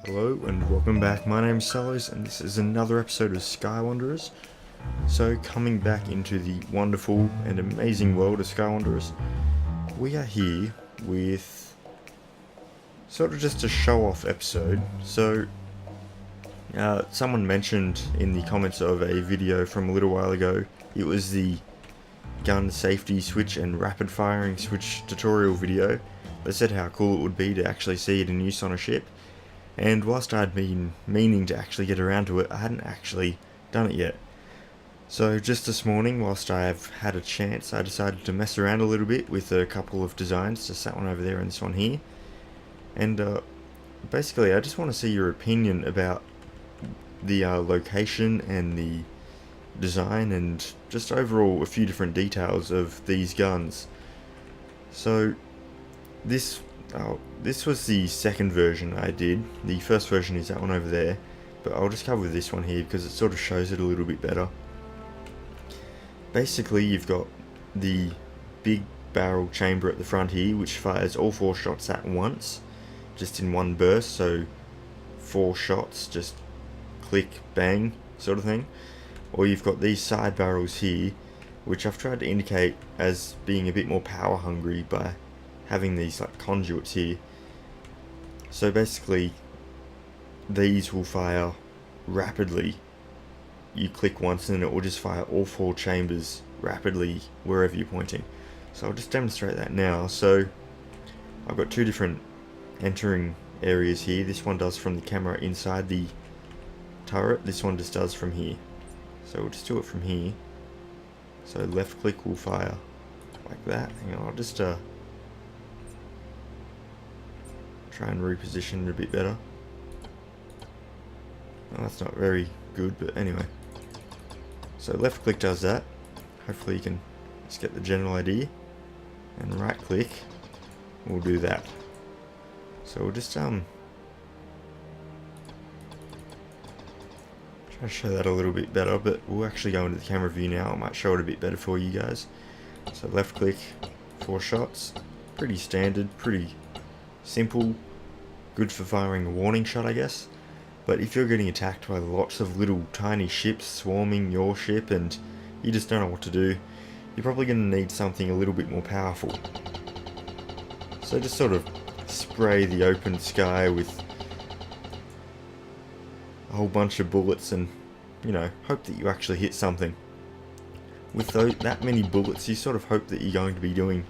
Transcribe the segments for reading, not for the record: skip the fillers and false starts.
Hello and welcome back, my name's Sullosian and this is another episode of Skywanderers. So coming back into the wonderful and amazing world of Skywanderers, we are here with sort of just a show-off episode. So someone mentioned in the comments of a video from a little while ago, it was the gun safety switch and rapid firing switch tutorial video. They said how cool it would be to actually see it in use on a ship. And whilst I'd been meaning to actually get around to it, I hadn't actually done it yet. So just this morning, whilst I've had a chance, I decided to mess around a little bit with a couple of designs, just that one over there and this one here. And basically I just want to see your opinion about the location and the design and just overall a few different details of these guns. So this was the second version I did. The first version is that one over there, but I'll just cover this one here because it sort of shows it a little bit better. Basically, you've got the big barrel chamber at the front here, which fires all 4 shots at once, just in one burst, so 4 shots, just click, bang, sort of thing. Or you've got these side barrels here, which I've tried to indicate as being a bit more power hungry by having these like conduits here. So basically these will fire rapidly. You click once and it will just fire all 4 chambers rapidly wherever you're pointing. So I'll just demonstrate that now. So I've got 2 different entering areas here. This one does from the camera inside the turret, this one just does from here. So we'll just do it from here. So left click will fire like that. Hang on, I'll just try and reposition it a bit better. Well, that's not very good, but anyway. So left click does that. Hopefully you can just get the general idea. And right click will do that. So we'll just try to show that a little bit better, but we'll actually go into the camera view now. I might show it a bit better for you guys. So left click, 4 shots. Pretty standard, pretty simple, good for firing a warning shot, I guess. But if you're getting attacked by lots of little tiny ships swarming your ship and you just don't know what to do, you're probably going to need something a little bit more powerful. So just sort of spray the open sky with a whole bunch of bullets and, you know, hope that you actually hit something. With that many bullets, you sort of hope that you're going to be doing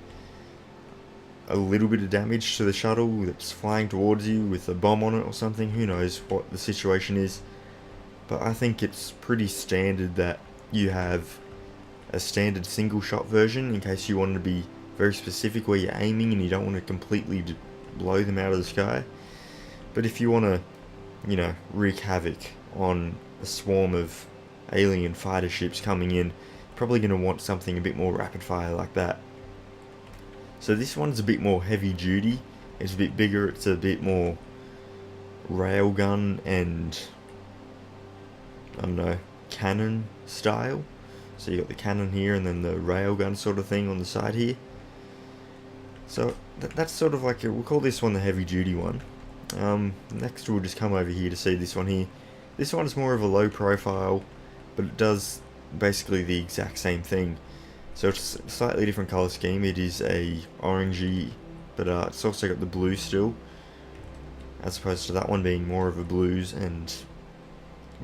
a little bit of damage to the shuttle that's flying towards you with a bomb on it or something. Who knows what the situation is, but I think it's pretty standard that you have a standard single shot version in case you want to be very specific where you're aiming and you don't want to completely blow them out of the sky. But if you want to, you know, wreak havoc on a swarm of alien fighter ships coming in, you're probably going to want something a bit more rapid fire like that. So this one's a bit more heavy duty, it's a bit bigger, it's a bit more railgun and, I don't know, cannon style. So you got the cannon here and then the railgun sort of thing on the side here. So that's sort of like, we'll call this one the heavy duty one. Next we'll just come over here to see this one here. This one's more of a low profile, but it does basically the exact same thing. So it's a slightly different colour scheme. It is a orangey, but it's also got the blue still, as opposed to that one being more of a blues and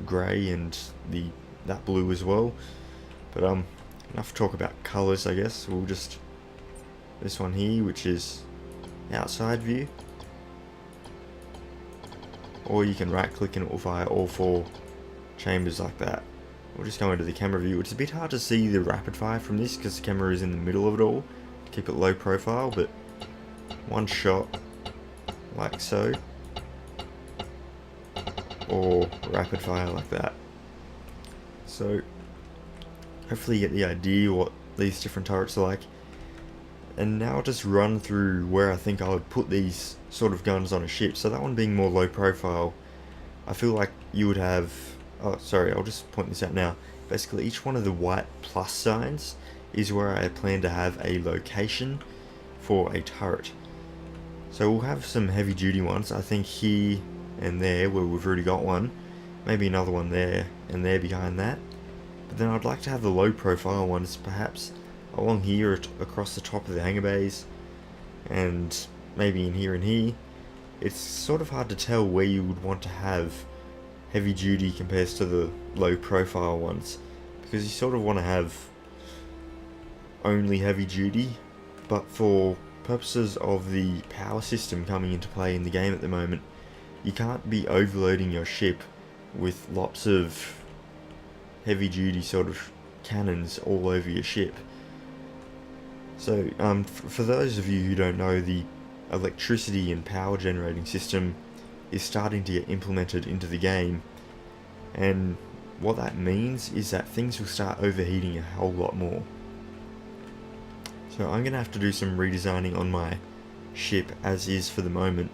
grey and that blue as well. But enough talk about colours, I guess. We'll just, this one here, which is outside view, or you can right click and it will fire all 4 chambers like that. We'll just go into the camera view. It's a bit hard to see the rapid fire from this because the camera is in the middle of it all. Keep it low profile, but 1 shot like so, or rapid fire like that. So hopefully you get the idea what these different turrets are like. And now I'll just run through where I think I would put these sort of guns on a ship. So that one being more low profile, I feel like you would have, oh sorry, I'll just point this out now. Basically each one of the white plus signs is where I plan to have a location for a turret. So we'll have some heavy duty ones, I think here and there where we've already got one, maybe another one there and there behind that. But then I'd like to have the low profile ones perhaps along here across the top of the hangar bays, and maybe in here and here. It's sort of hard to tell where you would want to have heavy duty compared to the low profile ones, because you sort of want to have only heavy duty, but for purposes of the power system coming into play in the game at the moment, you can't be overloading your ship with lots of heavy duty sort of cannons all over your ship. So for those of you who don't know, the electricity and power generating system is starting to get implemented into the game, and what that means is that things will start overheating a whole lot more. So I'm going to have to do some redesigning on my ship as is for the moment,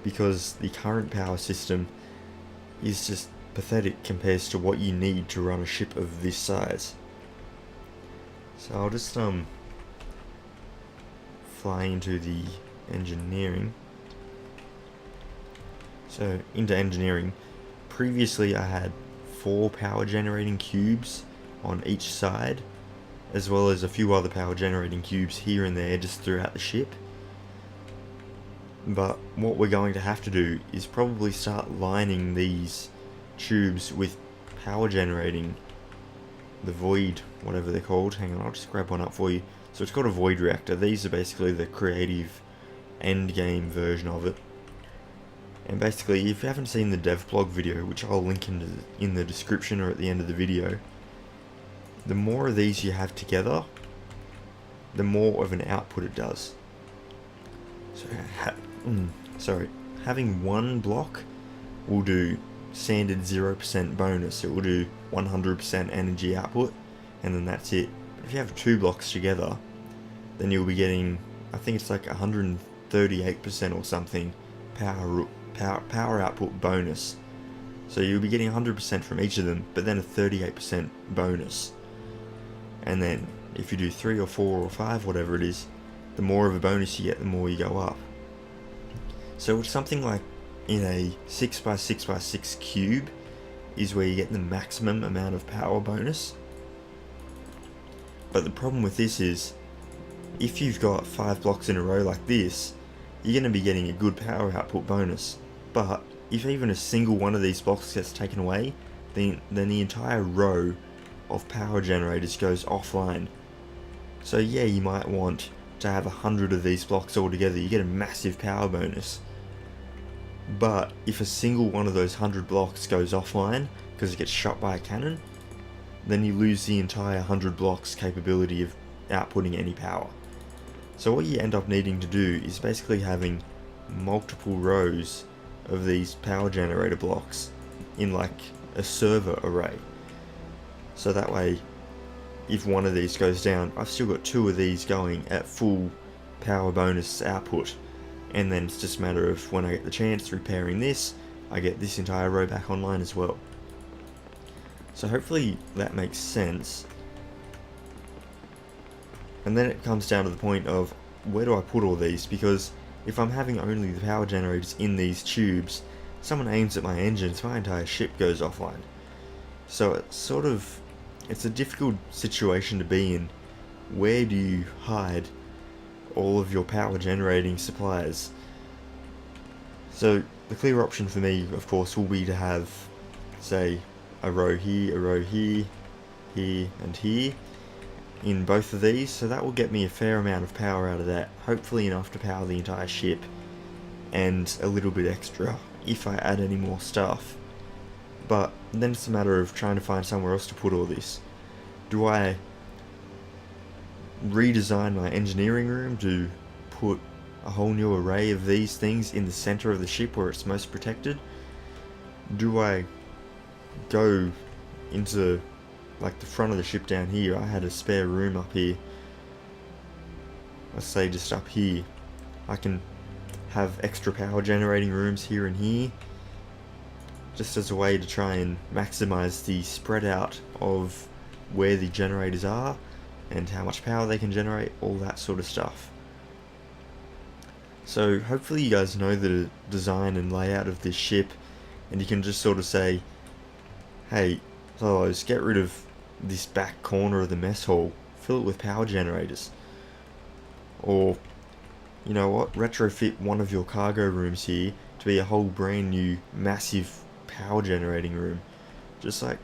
because the current power system is just pathetic compared to what you need to run a ship of this size. So I'll just fly into the engineering. So into engineering, previously I had 4 power generating cubes on each side, as well as a few other power generating cubes here and there just throughout the ship. But what we're going to have to do is probably start lining these tubes with power generating, the void, whatever they're called. Hang on, I'll just grab one up for you. So it's called a void reactor. These are basically the creative end game version of it. And basically, if you haven't seen the devblog video, which I'll link in the description or at the end of the video, the more of these you have together, the more of an output it does. So having one block will do standard 0% bonus. It will do 100% energy output, and then that's it. But if you have 2 blocks together, then you'll be getting, I think it's like 138% or something power output bonus. So you'll be getting 100% from each of them, but then a 38% bonus. And then if you do 3 or 4 or 5, whatever it is, the more of a bonus you get, the more you go up. So it's something like in a 6x6x6 cube is where you get the maximum amount of power bonus. But the problem with this is, if you've got 5 blocks in a row like this, you're going to be getting a good power output bonus. But if even a single one of these blocks gets taken away, then the entire row of power generators goes offline. So yeah, you might want to have 100 of these blocks all together, you get a massive power bonus. But if a single one of those 100 blocks goes offline because it gets shot by a cannon, then you lose the entire 100 blocks capability of outputting any power. So what you end up needing to do is basically having multiple rows of these power generator blocks in like a server array. So that way, if one of these goes down, I've still got 2 of these going at full power bonus output. And then it's just a matter of when I get the chance repairing this, I get this entire row back online as well. So hopefully that makes sense. And then it comes down to the point of, where do I put all these? Because if I'm having only the power generators in these tubes, someone aims at my engines, my entire ship goes offline. So it's a difficult situation to be in. Where do you hide all of your power generating supplies? So the clear option for me, of course, will be to have, say, a row here, here, and here in both of these. So that will get me a fair amount of power out of that, hopefully enough to power the entire ship, and a little bit extra if I add any more stuff. But then it's a matter of trying to find somewhere else to put all this. Do I redesign my engineering room to put a whole new array of these things in the center of the ship where it's most protected? Do I go into like the front of the ship down here? I had a spare room up here, let's say just up here. I can have extra power generating rooms here and here, just as a way to try and maximize the spread out of where the generators are, and how much power they can generate, all that sort of stuff. So hopefully you guys know the design and layout of this ship, and you can just sort of say, hey, fellows, get rid of this back corner of the mess hall, fill it with power generators. Or, you know what, retrofit one of your cargo rooms here to be a whole brand new massive power generating room. Just like,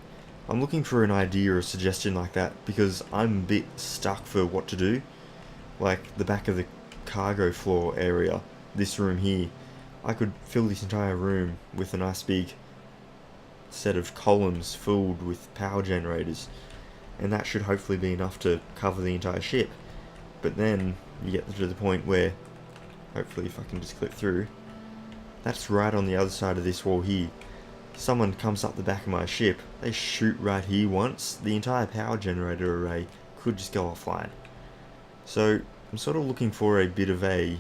I'm looking for an idea or a suggestion like that, because I'm a bit stuck for what to do. Like the back of the cargo floor area, this room here, I could fill this entire room with a nice big set of columns filled with power generators, and that should hopefully be enough to cover the entire ship. But then you get to the point where, hopefully if I can just click through, that's right on the other side of this wall here. Someone comes up the back of my ship, they shoot right here once, the entire power generator array could just go offline. So I'm sort of looking for a bit of a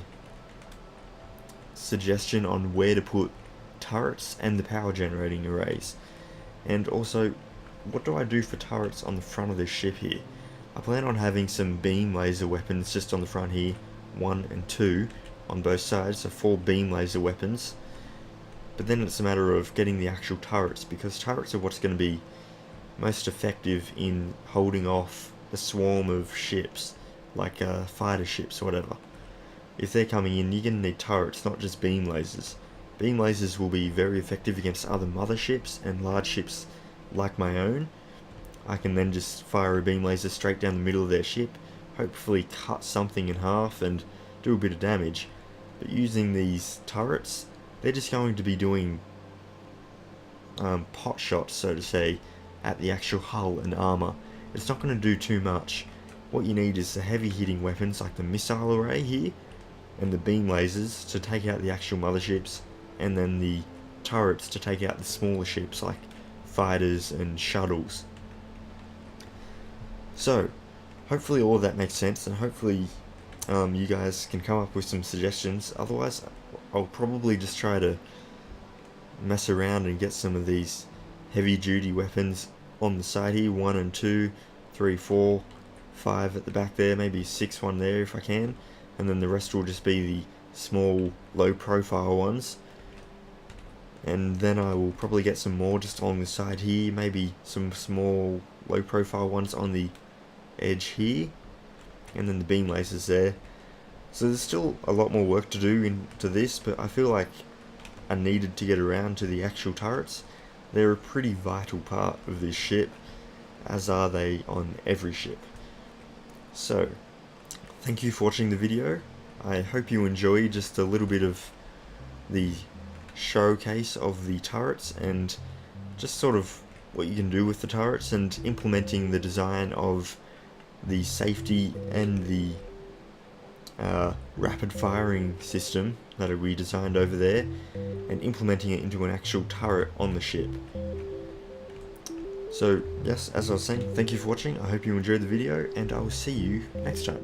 suggestion on where to put turrets and the power generating arrays. And also, what do I do for turrets on the front of this ship here? I plan on having some beam laser weapons just on the front here, 1 and 2 on both sides, so 4 beam laser weapons. But then it's a matter of getting the actual turrets, because turrets are what's going to be most effective in holding off a swarm of ships, like fighter ships or whatever. If they're coming in, you're going to need turrets, not just beam lasers. Beam lasers will be very effective against other motherships and large ships like my own. I can then just fire a beam laser straight down the middle of their ship, hopefully cut something in half and do a bit of damage. But using these turrets, they're just going to be doing pot shots, so to say, at the actual hull and armor. It's not going to do too much. What you need is the heavy hitting weapons like the missile array here, and the beam lasers to take out the actual motherships, and then the turrets to take out the smaller ships like fighters and shuttles. So, hopefully all of that makes sense, and hopefully you guys can come up with some suggestions. Otherwise, I'll probably just try to mess around and get some of these heavy duty weapons on the side here, 1 and 2, 3, 4, 5 at the back there, maybe 6 one there if I can, and then the rest will just be the small low profile ones. And then I will probably get some more just on the side here, maybe some small low profile ones on the edge here, and then the beam lasers there. So there's still a lot more work to do into this, but I feel like I needed to get around to the actual turrets. They're a pretty vital part of this ship, as are they on every ship. So, thank you for watching the video. I hope you enjoy just a little bit of the showcase of the turrets and just sort of what you can do with the turrets, and implementing the design of the safety and the rapid firing system that we designed over there, and implementing it into an actual turret on the ship. So yes, as I was saying, thank you for watching. I hope you enjoyed the video, and I will see you next time.